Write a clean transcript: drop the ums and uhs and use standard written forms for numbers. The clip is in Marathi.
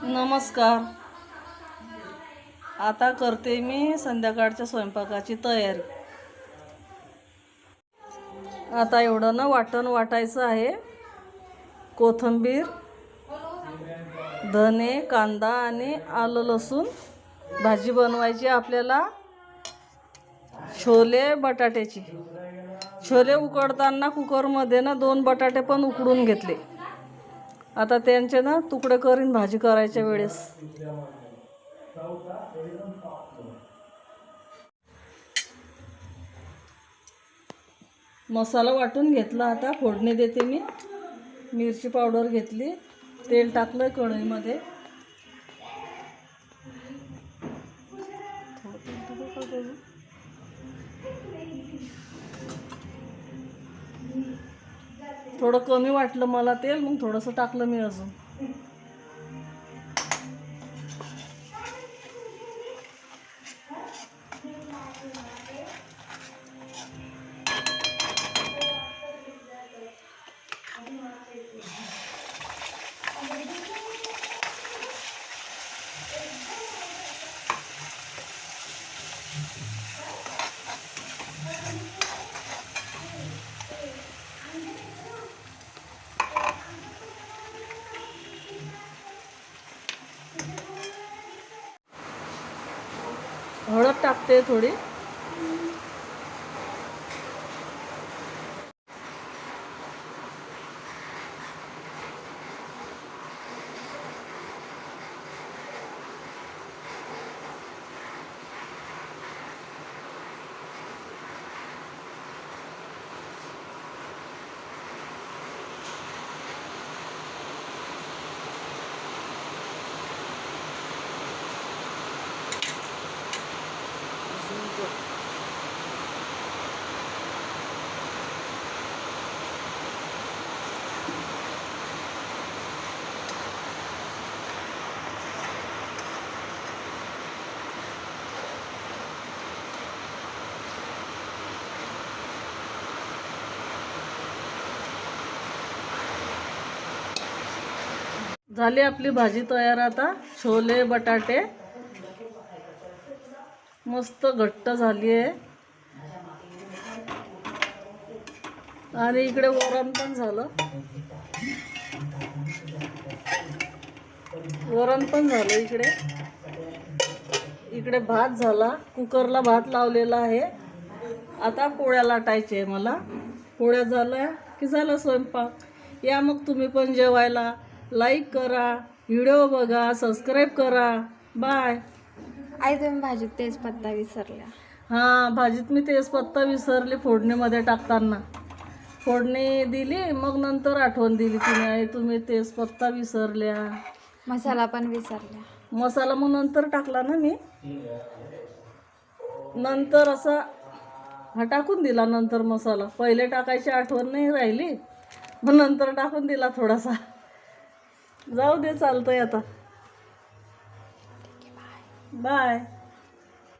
नमस्कार. आता करते मी संध्याकाळच्या स्वयंपाकाची तयारी. आता एवढं ना वाटण वाटायचं आहे. कोथिंबीर, धने, कांदा आणि आलं लसूण भाजी बनवायची आपल्याला. छोले बटाट्याची. छोले उकडताना कुकरमध्ये ना 2 बटाटे पण उकडून घेतले. आता त्यांचे ना तुकडे करीन भाजी करायच्या वेळेस. मसाला वाटून घेतला. आता फोडणी देते मी. मिरची पावडर घेतली, तेल टाकलं कढईमध्ये. थोडं कमी वाटलं मला तेल, मग थोडंसं टाकलं मी अजून. हळद टाकते थोडी. झाली आपली भाजी तयार. आता छोले बटाटे मस्त घट्ट झाली आहे. आणि इकडे वरण पण झालं. इकडे भात झाला. कुकरला भात लावलेला आहे. आता पोळ्या लाटायचे मला. पोळ्या झाल्या की झालं स्वयंपाक. या मग तुम्ही पण जेवायला. लाईक करा, व्हिडिओ बघा, सबस्क्राईब करा. बाय. आई तुम्ही भाजीत तेजपत्ता विसरल्या. हां, भाजीत मी तेजपत्ता विसरले फोडणीमध्ये टाकताना. फोडणी दिली, मग नंतर आठवण दिली तिने, आई तुम्ही तेजपत्ता विसरल्या. मसाला पण विसरल्या. मसाला मग नंतर टाकला ना मी. नंतर असा हा टाकून दिला. नंतर मसाला पहिले टाकायची आठवण नाही राहिली, मग नंतर टाकून दिला थोडासा. जाऊ दे, चालतंय आता. बाय.